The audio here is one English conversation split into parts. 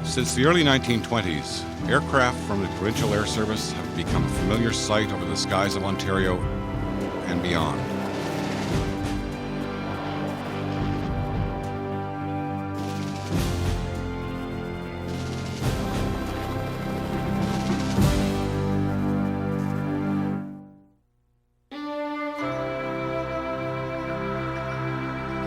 Since the early 1920s, aircraft from the Provincial Air Service have become a familiar sight over the skies of Ontario and beyond.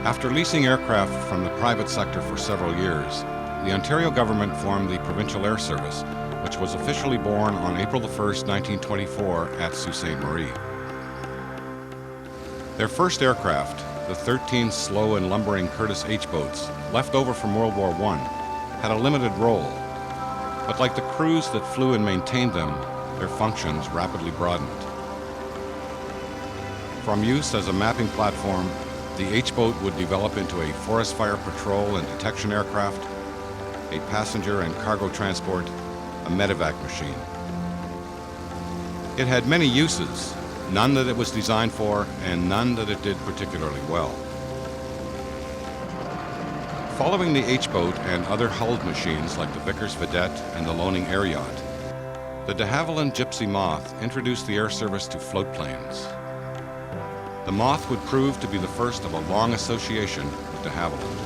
After leasing aircraft from the private sector for several years, the Ontario government formed the Provincial Air Service, which was officially born on April 1, 1924 at Sault Ste. Marie. Their first aircraft, the 13 slow and lumbering Curtiss H-boats, left over from World War I, had a limited role. But like the crews that flew and maintained them, their functions rapidly broadened. From use as a mapping platform, the H-boat would develop into a forest fire patrol and detection aircraft, a passenger and cargo transport, a medevac machine. It had many uses, none that it was designed for and none that it did particularly well. Following the H-boat and other hulled machines like the Vickers Vedette and the Loaning Air Yacht, the de Havilland Gypsy Moth introduced the air service to float planes. The Moth would prove to be the first of a long association with de Havilland.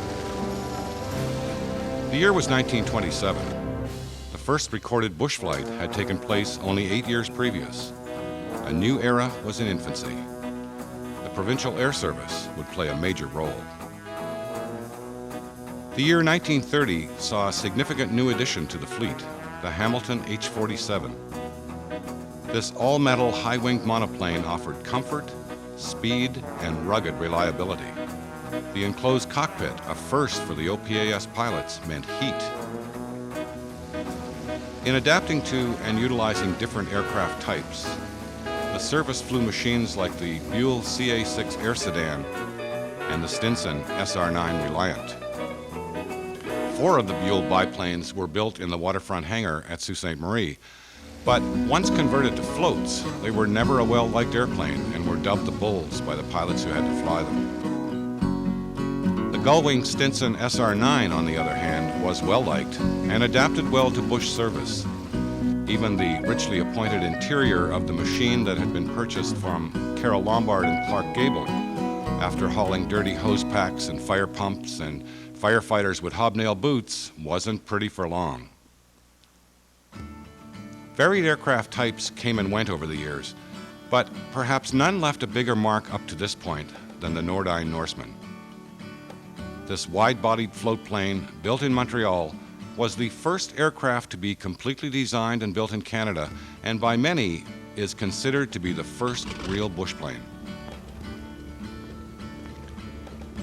The year was 1927. The first recorded bush flight had taken place only 8 years previous. A new era was in infancy. The Provincial Air Service would play a major role. The year 1930 saw a significant new addition to the fleet, the Hamilton H-47. This all-metal high-winged monoplane offered comfort, speed, and rugged reliability. The enclosed cockpit, a first for the OPAS pilots, meant heat. In adapting to and utilizing different aircraft types, the service flew machines like the Buell CA-6 Air Sedan and the Stinson SR-9 Reliant. 4 of the Buell biplanes were built in the waterfront hangar at Sault Ste. Marie, but once converted to floats, they were never a well-liked airplane and were dubbed the Bulls by the pilots who had to fly them. The gull-wing Stinson SR-9, on the other hand, was well-liked and adapted well to bush service. Even the richly appointed interior of the machine that had been purchased from Carroll Lombard and Clark Gable, after hauling dirty hose packs and fire pumps and firefighters with hobnail boots, wasn't pretty for long. Varied aircraft types came and went over the years, but perhaps none left a bigger mark up to this point than the Nordine Norseman. This wide-bodied float plane, built in Montreal, was the first aircraft to be completely designed and built in Canada, and by many is considered to be the first real bush plane.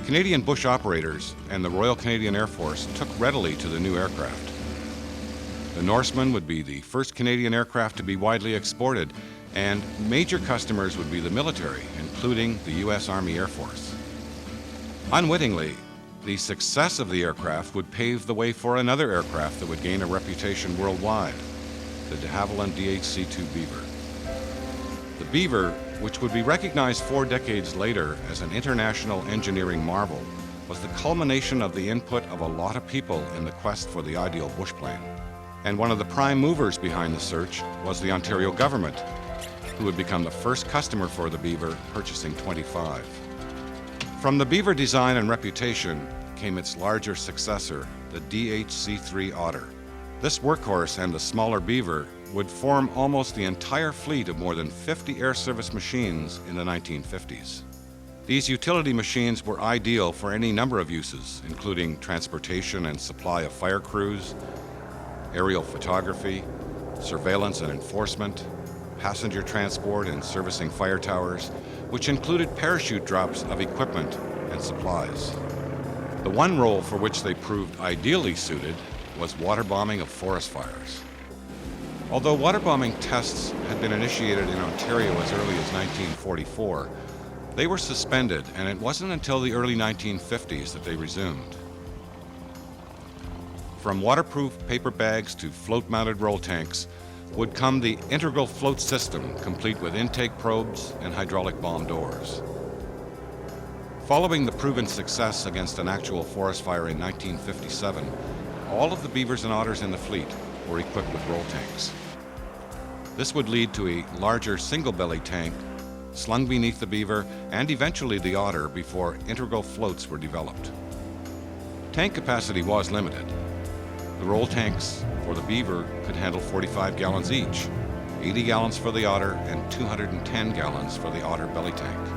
Canadian bush operators and the Royal Canadian Air Force took readily to the new aircraft. The Norseman would be the first Canadian aircraft to be widely exported, and major customers would be the military, including the U.S. Army Air Force. Unwittingly, the success of the aircraft would pave the way for another aircraft that would gain a reputation worldwide, the de Havilland DHC-2 Beaver. The Beaver, which would be recognized 4 decades later as an international engineering marvel, was the culmination of the input of a lot of people in the quest for the ideal bush plane. And one of the prime movers behind the search was the Ontario government, who would become the first customer for the Beaver, purchasing 25. From the Beaver design and reputation came its larger successor, the DHC-3 Otter. This workhorse and the smaller Beaver would form almost the entire fleet of more than 50 air service machines in the 1950s. These utility machines were ideal for any number of uses, including transportation and supply of fire crews, aerial photography, surveillance and enforcement, passenger transport and servicing fire towers, which included parachute drops of equipment and supplies. The one role for which they proved ideally suited was waterbombing of forest fires. Although waterbombing tests had been initiated in Ontario as early as 1944, they were suspended, and it wasn't until the early 1950s that they resumed. From waterproof paper bags to float-mounted roll tanks would come the integral float system, complete with intake probes and hydraulic bomb doors. Following the proven success against an actual forest fire in 1957, all of the beavers and otters in the fleet were equipped with roll tanks. This would lead to a larger single-belly tank slung beneath the beaver and eventually the otter before integral floats were developed. Tank capacity was limited. The roll tanks for the beaver could handle 45 gallons each, 80 gallons for the otter and 210 gallons for the otter belly tank.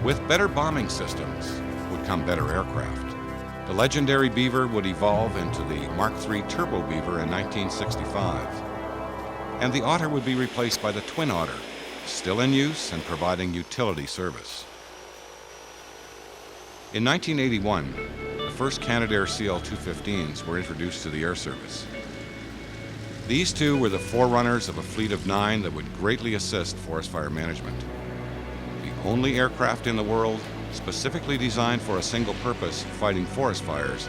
With better bombing systems would come better aircraft. The legendary beaver would evolve into the Mark III turbo beaver in 1965, and the otter would be replaced by the twin otter, still in use and providing utility service. In 1981, the first Canadair CL-215s were introduced to the Air Service. These two were the forerunners of a fleet of 9 that would greatly assist forest fire management. The only aircraft in the world specifically designed for a single purpose, fighting forest fires,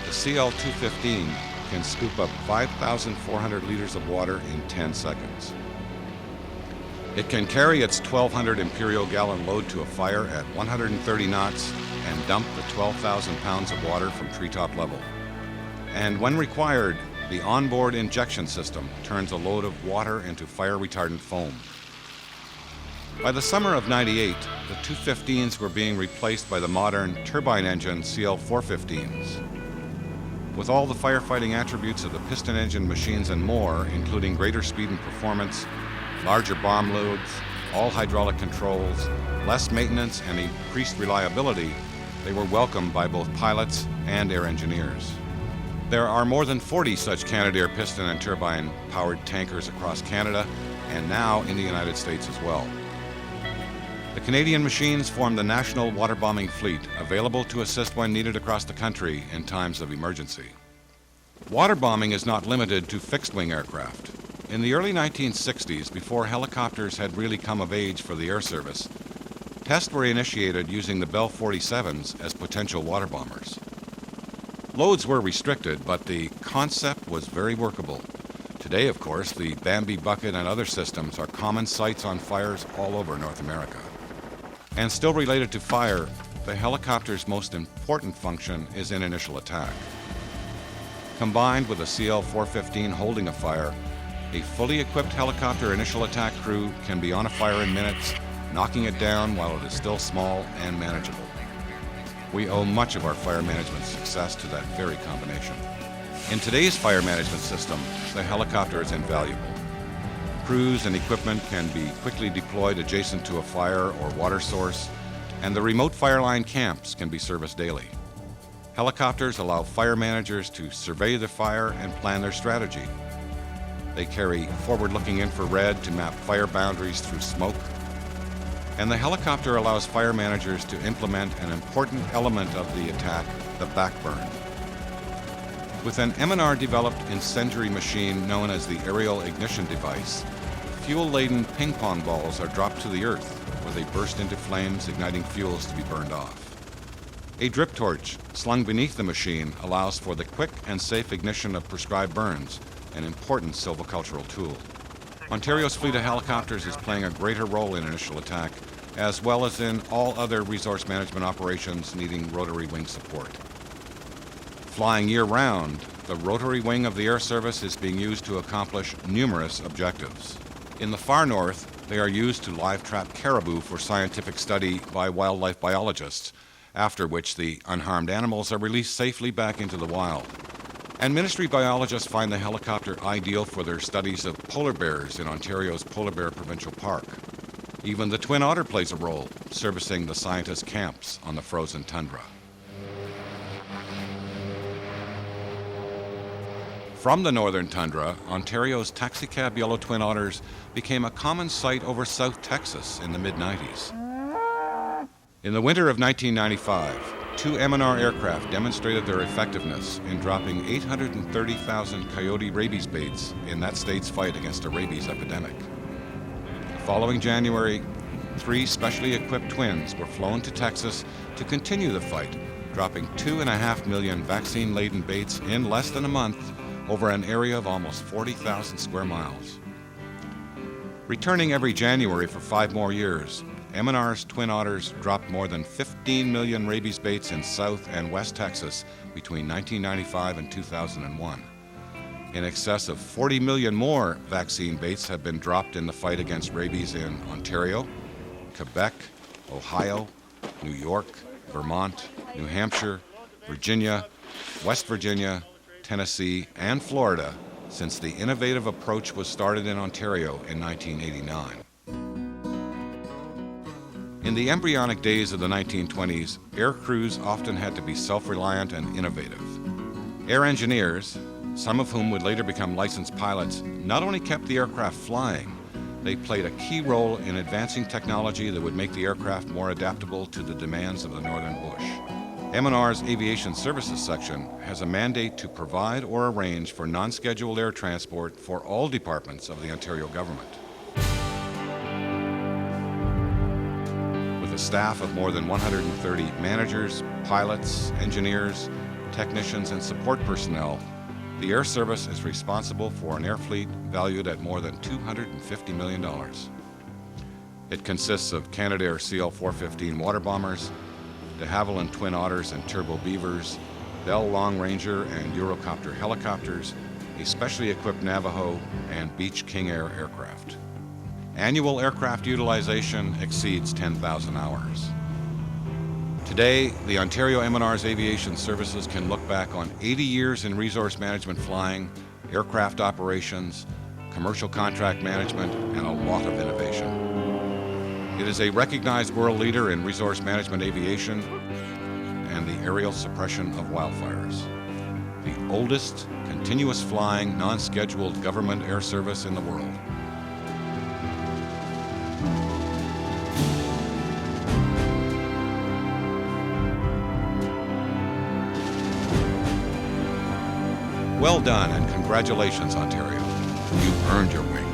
the CL-215 can scoop up 5,400 liters of water in 10 seconds. It can carry its 1,200 imperial gallon load to a fire at 130 knots and dump the 12,000 pounds of water from treetop level. And when required, the onboard injection system turns a load of water into fire-retardant foam. By the summer of '98, the 215s were being replaced by the modern turbine-engine CL-415s. With all the firefighting attributes of the piston engine machines and more, including greater speed and performance, larger bomb loads, all hydraulic controls, less maintenance, and increased reliability, they were welcomed by both pilots and air engineers. There are more than 40 such Canadair piston and turbine-powered tankers across Canada and now in the United States as well. The Canadian machines form the national waterbombing fleet, available to assist when needed across the country in times of emergency. Waterbombing is not limited to fixed-wing aircraft. In the early 1960s, before helicopters had really come of age for the Air Service, tests were initiated using the Bell 47s as potential water bombers. Loads were restricted, but the concept was very workable. Today, of course, the Bambi bucket and other systems are common sights on fires all over North America. And still related to fire, the helicopter's most important function is in initial attack. Combined with a CL-415 holding a fire, a fully equipped helicopter initial attack crew can be on a fire in minutes, knocking it down while it is still small and manageable. We owe much of our fire management success to that very combination. In today's fire management system, the helicopter is invaluable. Crews and equipment can be quickly deployed adjacent to a fire or water source, and the remote fire line camps can be serviced daily. Helicopters allow fire managers to survey the fire and plan their strategy. They carry forward-looking infrared to map fire boundaries through smoke. And the helicopter allows fire managers to implement an important element of the attack, the backburn. With an M&R-developed incendiary machine known as the aerial ignition device, fuel-laden ping-pong balls are dropped to the earth, where they burst into flames, igniting fuels to be burned off. A drip torch slung beneath the machine allows for the quick and safe ignition of prescribed burns, an important silvicultural tool. Ontario's fleet of helicopters is playing a greater role in initial attack, as well as in all other resource management operations needing rotary wing support. Flying year-round, the rotary wing of the Air Service is being used to accomplish numerous objectives. In the far north, they are used to live-trap caribou for scientific study by wildlife biologists, after which the unharmed animals are released safely back into the wild. And ministry biologists find the helicopter ideal for their studies of polar bears in Ontario's Polar Bear Provincial Park. Even the twin otter plays a role, servicing the scientists' camps on the frozen tundra. From the northern tundra, Ontario's taxicab yellow twin otters became a common sight over South Texas in the mid-90s. In the winter of 1995, 2 M&R aircraft demonstrated their effectiveness in dropping 830,000 coyote rabies baits in that state's fight against a rabies epidemic. The following January, 3 specially equipped twins were flown to Texas to continue the fight, dropping 2.5 million vaccine-laden baits in less than a month over an area of almost 40,000 square miles. Returning every January for 5 more years, M&R's twin otters dropped more than 15 million rabies baits in South and West Texas between 1995 and 2001. In excess of 40 million more vaccine baits have been dropped in the fight against rabies in Ontario, Quebec, Ohio, New York, Vermont, New Hampshire, Virginia, West Virginia, Tennessee, and Florida since the innovative approach was started in Ontario in 1989. In the embryonic days of the 1920s, air crews often had to be self-reliant and innovative. Air engineers, some of whom would later become licensed pilots, not only kept the aircraft flying, they played a key role in advancing technology that would make the aircraft more adaptable to the demands of the northern bush. M&R's Aviation Services section has a mandate to provide or arrange for non-scheduled air transport for all departments of the Ontario government. With a staff of more than 130 managers, pilots, engineers, technicians, and support personnel, the Air Service is responsible for an air fleet valued at more than $250 million. It consists of Canadair CL-415 water bombers, de Havilland Twin Otters and Turbo Beavers, Bell Long Ranger and Eurocopter helicopters, a specially equipped Navajo, and Beech King Air aircraft. Annual aircraft utilization exceeds 10,000 hours. Today, the Ontario M&R's Aviation Services can look back on 80 years in resource management flying, aircraft operations, commercial contract management, and a lot of innovation. It is a recognized world leader in resource management aviation and the aerial suppression of wildfires. The oldest, continuous flying, non-scheduled government air service in the world. Well done, and congratulations, Ontario. You've earned your wings.